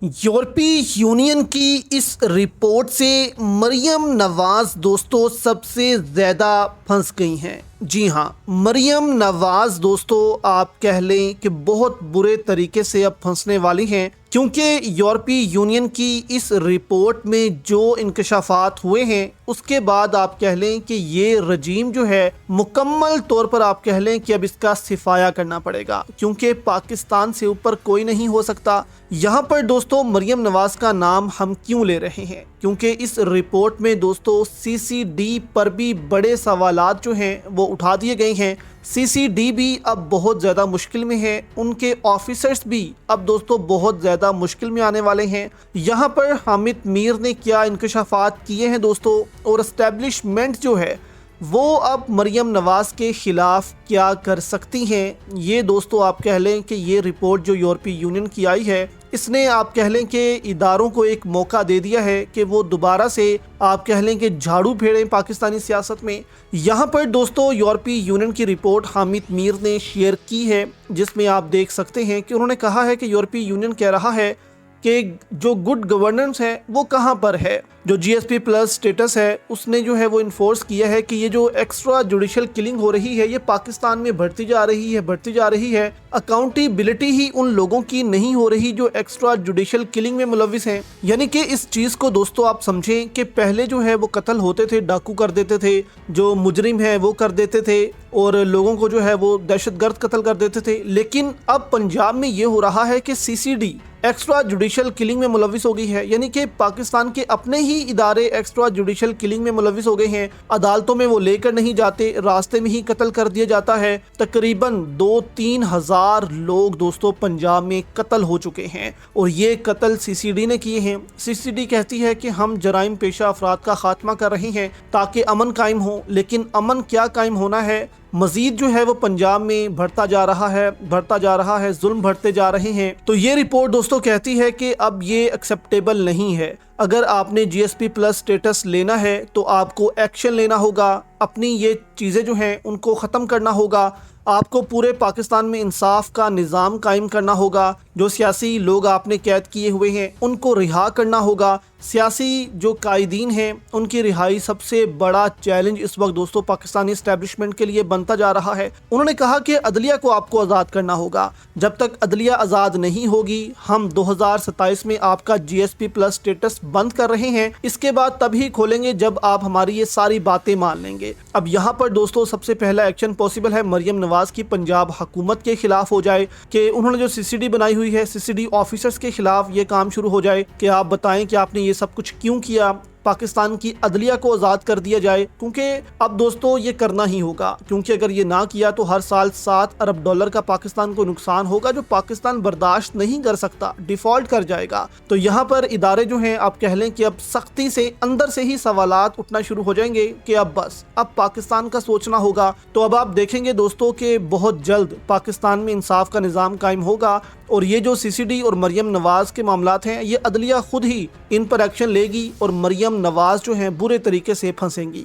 یورپی یونین کی اس رپورٹ سے مریم نواز دوستو سب سے زیادہ پھنس گئی ہیں۔ جی ہاں، مریم نواز دوستو آپ کہہ لیں کہ بہت برے طریقے سے اب پھنسنے والی ہیں، کیونکہ یورپی یونین کی اس رپورٹ میں جو انکشافات ہوئے ہیں اس کے بعد آپ کہہ لیں کہ یہ رجیم جو ہے مکمل طور پر آپ کہہ لیں کہ اب اس کا صفایا کرنا پڑے گا، کیونکہ پاکستان سے اوپر کوئی نہیں ہو سکتا۔ یہاں پر دوستو مریم نواز کا نام ہم کیوں لے رہے ہیں؟ کیونکہ اس رپورٹ میں دوستو سی سی ڈی پر بھی بڑے سوالات جو ہیں وہ اٹھا دیے گئے ہیں۔ سی سی ڈی بھی اب بہت زیادہ مشکل میں ہے، ان کے آفیسرز بھی اب دوستو بہت زیادہ مشکل میں آنے والے ہیں۔ یہاں پر حامد میر نے کیا انکشافات کیے ہیں دوستو، اور اسٹیبلشمنٹ جو ہے وہ اب مریم نواز کے خلاف کیا کر سکتی ہیں، یہ دوستو آپ کہہ لیں کہ یہ رپورٹ جو یورپی یونین کی آئی ہے اس نے آپ کہہ لیں کہ اداروں کو ایک موقع دے دیا ہے کہ وہ دوبارہ سے آپ کہہ لیں کہ جھاڑو پھیریں پاکستانی سیاست میں۔ یہاں پر دوستو یورپی یونین کی رپورٹ حامد میر نے شیئر کی ہے، جس میں آپ دیکھ سکتے ہیں کہ انہوں نے کہا ہے کہ یورپی یونین کہہ رہا ہے کہ جو گڈ گورننس ہے وہ کہاں پر ہے۔ جو جی ایس پی پلس سٹیٹس ہے اس نے جو ہے وہ انفورس کیا ہے کہ یہ جو ایکسٹرا جوڈیشل کلنگ ہو رہی ہے یہ پاکستان میں بڑھتی جا رہی ہے۔ اکاؤنٹیبلٹی ہی ان لوگوں کی نہیں ہو رہی جو ایکسٹرا جوڈیشل کلنگ میں ملوث ہیں، یعنی کہ اس چیز کو دوستو آپ سمجھیں کہ پہلے جو ہے وہ قتل ہوتے تھے، ڈاکو کر دیتے تھے، جو مجرم ہے وہ کر دیتے تھے، اور لوگوں کو جو ہے وہ دہشت گرد قتل کر دیتے تھے، لیکن اب پنجاب میں یہ ہو رہا ہے کہ C C D extra judicial killing میں ملوث ہو گئی ہے، یعنی کہ پاکستان کے اپنے ہی ادارے ایکسٹرا جوڈیشل کلنگ میں ملوث ہو گئے ہیں۔ عدالتوں میں وہ لے کر نہیں جاتے، راستے میں ہی قتل کر دیا جاتا ہے۔ تقریباً 2-3 ہزار لوگ دوستو پنجاب میں قتل ہو چکے ہیں، اور یہ قتل سی سی ڈی نے کیے ہیں۔ سی سی ڈی کہتی ہے کہ ہم جرائم پیشہ افراد کا خاتمہ کر رہے ہیں تاکہ امن قائم ہو، لیکن امن کیا قائم ہونا ہے، مزید جو ہے وہ پنجاب میں بڑھتا جا رہا ہے، ظلم بڑھتے جا رہے ہیں۔ تو یہ رپورٹ دوستو کہتی ہے کہ اب یہ ایکسیپٹیبل نہیں ہے۔ اگر آپ نے جی ایس پی پلس سٹیٹس لینا ہے تو آپ کو ایکشن لینا ہوگا، اپنی یہ چیزیں جو ہیں ان کو ختم کرنا ہوگا، آپ کو پورے پاکستان میں انصاف کا نظام قائم کرنا ہوگا، جو سیاسی لوگ آپ نے قید کیے ہوئے ہیں ان کو رہا کرنا ہوگا۔ سیاسی جو قائدین ہیں ان کی رہائی سب سے بڑا چیلنج اس وقت دوستو پاکستانی اسٹیبلشمنٹ کے لیے بنتا جا رہا ہے۔ انہوں نے کہا کہ عدلیہ کو آپ کو آزاد کرنا ہوگا، جب تک عدلیہ آزاد نہیں ہوگی ہم 2027 میں آپ کا جی ایس پی پلس سٹیٹس بند کر رہے ہیں، اس کے بعد تبھی کھولیں گے جب آپ ہماری یہ ساری باتیں مان لیں گے۔ اب یہاں پر دوستو سب سے پہلا ایکشن پاسبل ہے مریم نواز کی پنجاب حکومت کے خلاف ہو جائے، کہ انہوں نے جو سی سی ڈی بنائی ہوئی ہے سی سی ڈی آفیسرز کے خلاف یہ کام شروع ہو جائے کہ آپ بتائیں کہ آپ نے یہ سب کچھ کیوں کیا، پاکستان کی عدلیہ کو آزاد کر دیا جائے، کیونکہ اب دوستو یہ کرنا ہی ہوگا، کیونکہ اگر یہ نہ کیا تو ہر سال $7 ارب کا پاکستان کو نقصان ہوگا، جو پاکستان برداشت نہیں کر سکتا، ڈیفالٹ کر جائے گا۔ تو یہاں پر ادارے جو ہیں آپ کہہ لیں کہ اب سختی سے اندر سے ہی سوالات اٹھنا شروع ہو جائیں گے کہ اب بس اب پاکستان کا سوچنا ہوگا۔ تو اب آپ دیکھیں گے دوستو کہ بہت جلد پاکستان میں انصاف کا نظام قائم ہوگا، اور یہ جو سی سی ڈی اور مریم نواز کے معاملات ہیں یہ عدلیہ خود ہی ان پر ایکشن لے گی، اور مریم نواز جو ہیں برے طریقے سے پھنسیں گی۔